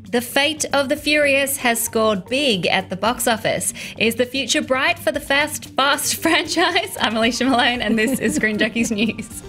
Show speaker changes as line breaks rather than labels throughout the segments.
The Fate of the Furious has scored big at the box office. Is the future bright for the Fast franchise? I'm Alicia Malone, and this is ScreenJunkies News.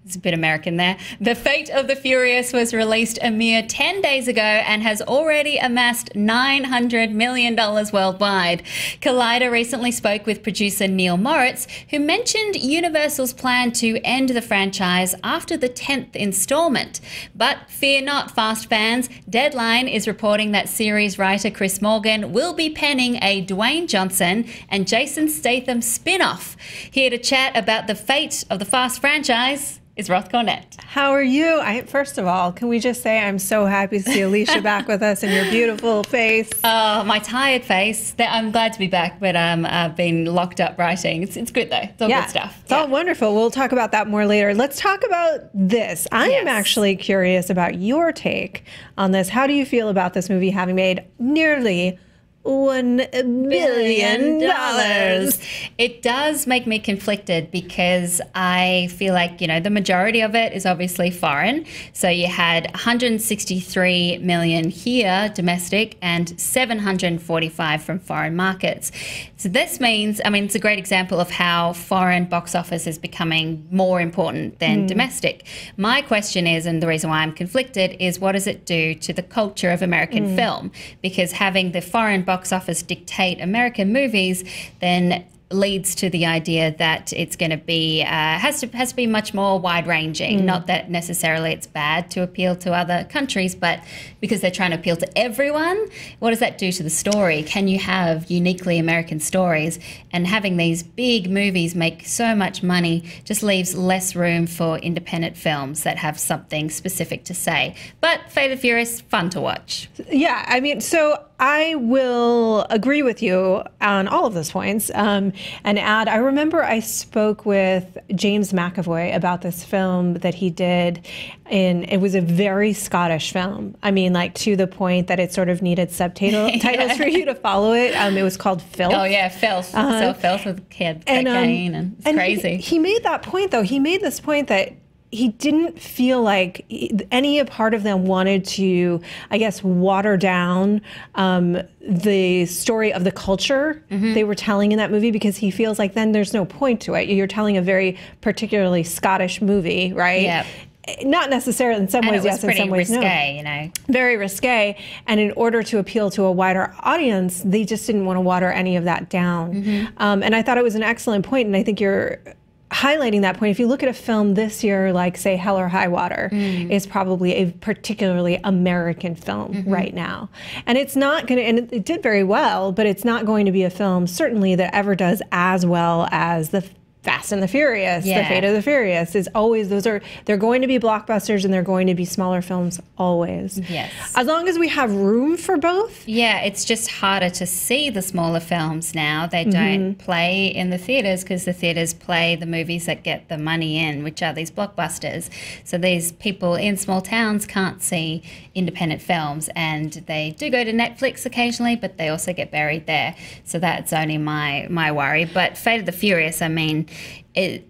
It's a bit American there. The Fate of the Furious was released a mere 10 days ago and has already amassed $900 million worldwide. Collider recently spoke with producer Neil Moritz, who mentioned Universal's plan to end the franchise after the 10th installment. But fear not, Fast fans. Deadline is reporting that series writer Chris Morgan will be penning a Dwayne Johnson and Jason Statham spin-off. Here to chat about the fate of the Fast franchise is Roth Cornett.
How are you? First of all, can we just say I'm so happy to see Alicia back with us and your beautiful face.
Oh, my tired face. I'm glad to be back, but I've been locked up writing. It's good though. It's all good stuff.
It's all wonderful. We'll talk about that more later. Let's talk about this. I am actually curious about your take on this. How do you feel about this movie having made nearly $1 billion?
It does make me conflicted because I feel like, the majority of it is obviously foreign. So you had 163 million here, domestic, and 745 from foreign markets. So this means, it's a great example of how foreign box office is becoming more important than domestic. My question is, and the reason why I'm conflicted, is what does it do to the culture of American film? Because having the foreign box office dictate American movies then leads to the idea that it's going to be has to be much more wide-ranging. Not that necessarily it's bad to appeal to other countries, but because they're trying to appeal to everyone, what does that do to the story? Can you have uniquely American stories? And having these big movies make so much money just leaves less room for independent films that have something specific to say. But Fate of the Furious, fun to watch.
Yeah, so I will agree with you on all of those points and add, I remember I spoke with James McAvoy about this film that he did, and it was a very Scottish film. To the point that it sort of needed subtitles for you to follow it. It was called Filth.
Oh yeah, Filth. So Filth with cocaine, and it's crazy.
He made that point though. He made this point that he didn't feel like any part of them wanted to, water down the story of the culture they were telling in that movie, because he feels like then there's no point to it. You're telling a very particularly Scottish movie, right? Yeah. Not necessarily, in some ways, yes, in some ways,
risque,
Very risque. And in order to appeal to a wider audience, they just didn't want to water any of that down. And I thought it was an excellent point, and I think you're highlighting that point. If you look at a film this year, like say Hell or High Water is probably a particularly American film right now. And it's not going to, and it did very well, but it's not going to be a film certainly that ever does as well as the Fast and the Furious, The Fate of the Furious is always, they're going to be blockbusters and they're going to be smaller films always.
Yes.
As long as we have room for both.
Yeah, it's just harder to see the smaller films now. They don't play in the theaters because the theaters play the movies that get the money in, which are these blockbusters. So these people in small towns can't see independent films, and they do go to Netflix occasionally, but they also get buried there. So that's only my worry. But Fate of the Furious,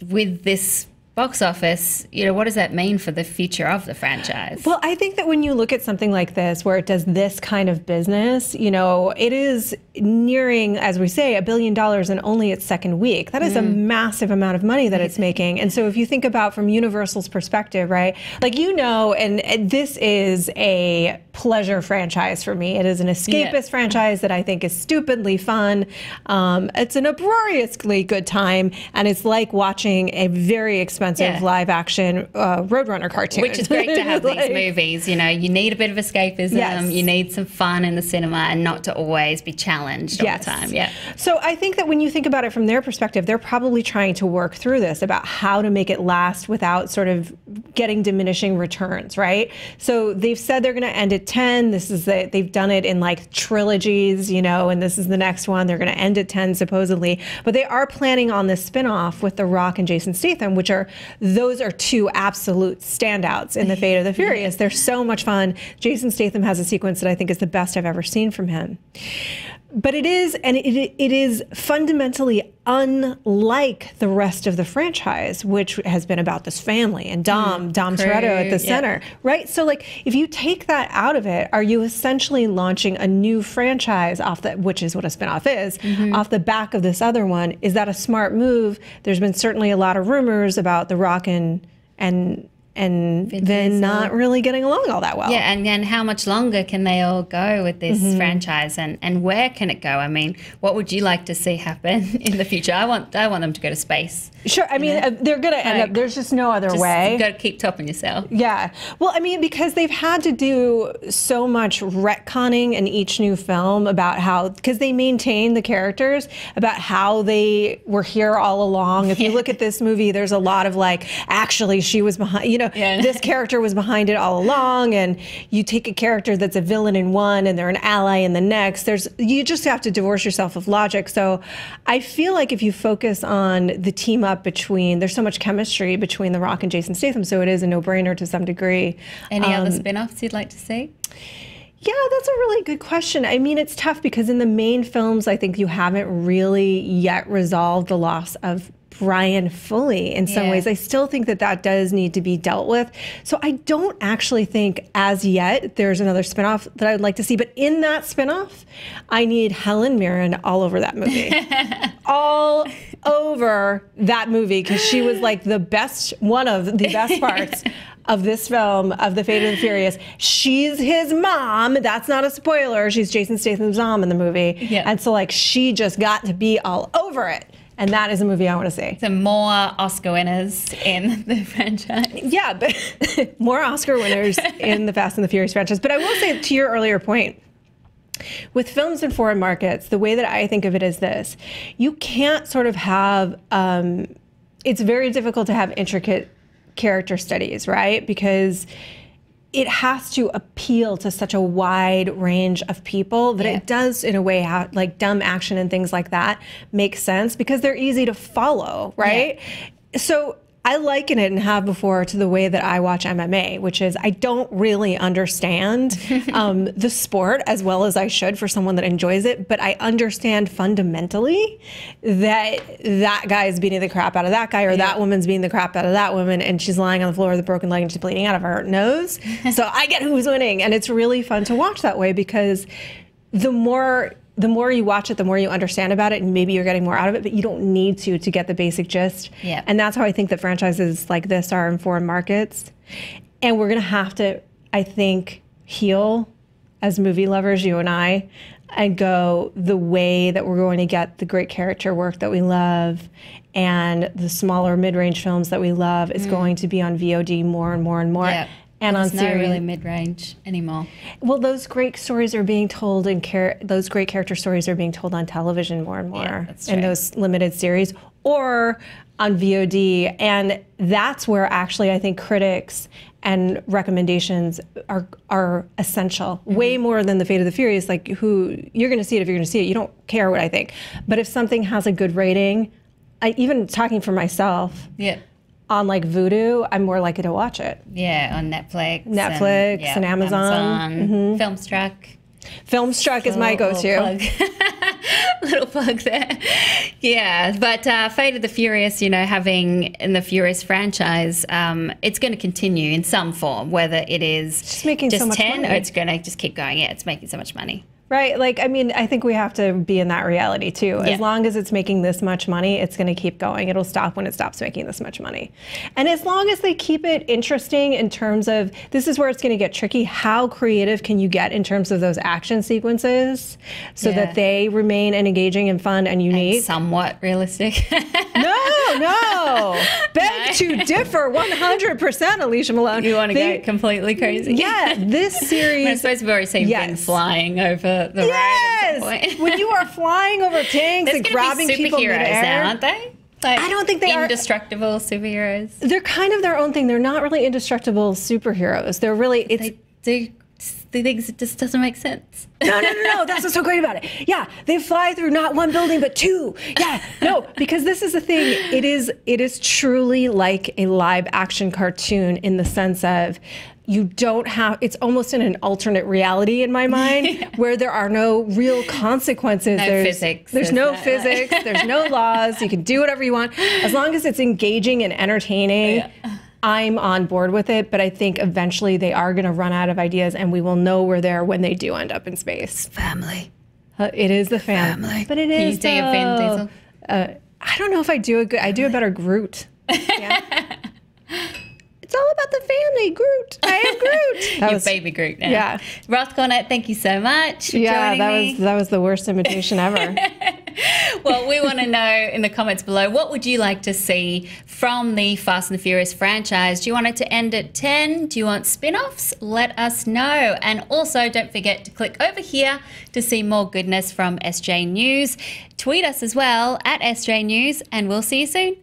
with this box office, what does that mean for the future of the franchise?
Well, I think that when you look at something like this, where it does this kind of business, it is nearing, as we say, $1 billion in only its second week. That is a massive amount of money that it's making. And so if you think about from Universal's perspective, right, and this is a pleasure franchise for me. It is an escapist franchise that I think is stupidly fun. It's an uproariously good time, and it's like watching a very expensive live action Roadrunner cartoon.
Which is great to have these movies. You need a bit of escapism. You need some fun in the cinema and not to always be challenged all the time. Yeah.
So I think that when you think about it from their perspective, they're probably trying to work through this about how to make it last without sort of getting diminishing returns, right? So they've said they're going to end at 10. They've done it in like trilogies, and this is the next one. They're going to end at 10 supposedly, but they are planning on this spinoff with The Rock and Jason Statham, which those are two absolute standouts in the Fate of the Furious. They're so much fun. Jason Statham has a sequence that I think is the best I've ever seen from him. But it is, and it is fundamentally unlike the rest of the franchise, which has been about this family and Dom Toretto at the center, right? So like, if you take that out of it, are you essentially launching a new franchise off that, which is what a spinoff is, off the back of this other one? Is that a smart move? There's been certainly a lot of rumors about The Rock and then not really getting along all that well.
Yeah, and then how much longer can they all go with this franchise, and where can it go? I mean, what would you like to see happen in the future? I want them to go to space.
Sure, I mean, they're going to end up, there's just no other way.
You've got to keep topping yourself.
Yeah. Well, I mean, because they've had to do so much retconning in each new film about how, because they maintain the characters, about how they were here all along. If you look at this movie, there's a lot of like, actually, she was behind, you know, this character was behind it all along, and you take a character that's a villain in one and they're an ally in the next. You just have to divorce yourself of logic. So I feel like if you focus on the team up between, there's so much chemistry between The Rock and Jason Statham, so it is a no-brainer to some degree.
Any other spin-offs you'd like to see?
Yeah, that's a really good question. I mean, it's tough because in the main films, I think you haven't really yet resolved the loss of Brian fully in some ways. I still think that does need to be dealt with. So I don't actually think as yet there's another spinoff that I would like to see. But in that spinoff, I need Helen Mirren all over that movie. All over that movie, because she was like one of the best parts of this film, of The Fate of the Furious. She's his mom. That's not a spoiler. She's Jason Statham's mom in the movie. And so like she just got to be all over it. And that is a movie I want to see.
So more Oscar winners in the franchise.
Yeah, but more Oscar winners in the Fast and the Furious franchise. But I will say, to your earlier point, with films in foreign markets, the way that I think of it is this. You can't sort of have, it's very difficult to have intricate character studies, right? Because it has to appeal to such a wide range of people that it does, in a way, how, like dumb action and things like that make sense because they're easy to follow, right? So I liken it, and have before, to the way that I watch MMA, which is I don't really understand the sport as well as I should for someone that enjoys it, but I understand fundamentally that that guy is beating the crap out of that guy, or that woman's beating the crap out of that woman, and she's lying on the floor with a broken leg and she's bleeding out of her nose. So I get who's winning, and it's really fun to watch that way because the more you watch it, the more you understand about it, and maybe you're getting more out of it, but you don't need to get the basic gist. And that's how I think that franchises like this are in foreign markets. And we're going to have to, I think, heal as movie lovers, you and I, and go the way that we're going to get the great character work that we love and the smaller mid-range films that we love is going to be on VOD more and more and more. And
there's
on series.
no really mid-range anymore.
Well, those great stories are being told, and those great character stories are being told on television more and more in those limited series or on VOD. And that's where actually I think critics and recommendations are essential, way more than The Fate of the Furious. Like, you're going to see it if you're going to see it. You don't care what I think. But if something has a good rating, even talking for myself, on like Vudu, I'm more likely to watch it.
On Netflix.
And Amazon.
Filmstruck.
Filmstruck is my go-to.
Little plug there. But Fate of the Furious, having in the Furious franchise, it's going to continue in some form, whether it is
just making so much
10
money.
or it's going to just keep going. It's making so much money.
Right. Like, I mean, I think we have to be in that reality too. As long as it's making this much money, it's going to keep going. It'll stop when it stops making this much money. And as long as they keep it interesting in terms of, this is where it's going to get tricky. How creative can you get in terms of those action sequences so that they remain engaging and fun and unique?
And somewhat realistic.
No. Beg to differ 100%, Alicia Malone.
You want to go completely crazy?
Yeah, this series.
I suppose we've already seen things flying over the road at some point.
When you are flying over tanks and grabbing people midair.
Now, aren't they? Like,
I don't think they are
indestructible superheroes.
They're kind of their own thing. They're not really indestructible superheroes. They're really
They think it just doesn't make sense.
No. That's what's so great about it. Yeah, they fly through not one building but two. Yeah, no, because this is the thing. It is truly like a live action cartoon in the sense of you don't have, it's almost in an alternate reality in my mind where there are no real consequences.
No physics.
There's no physics. There's no laws. You can do whatever you want. As long as it's engaging and entertaining, I'm on board with it. But I think eventually they are going to run out of ideas and we will know we're there when they do end up in space.
Family.
It is the family. But it is,
Can you do a Vin Diesel?
I don't know if I do a better Groot. Yeah. It's all about the family, Groot. I am Groot.
Your baby Groot now.
Yeah.
Roth Cornet, thank you so much for joining me.
that was the worst imitation ever.
Well, we want to know in the comments below, what would you like to see from the Fast and the Furious franchise? Do you want it to end at 10? Do you want spin-offs? Let us know. And also, don't forget to click over here to see more goodness from SJ News. Tweet us as well at SJ News, and we'll see you soon.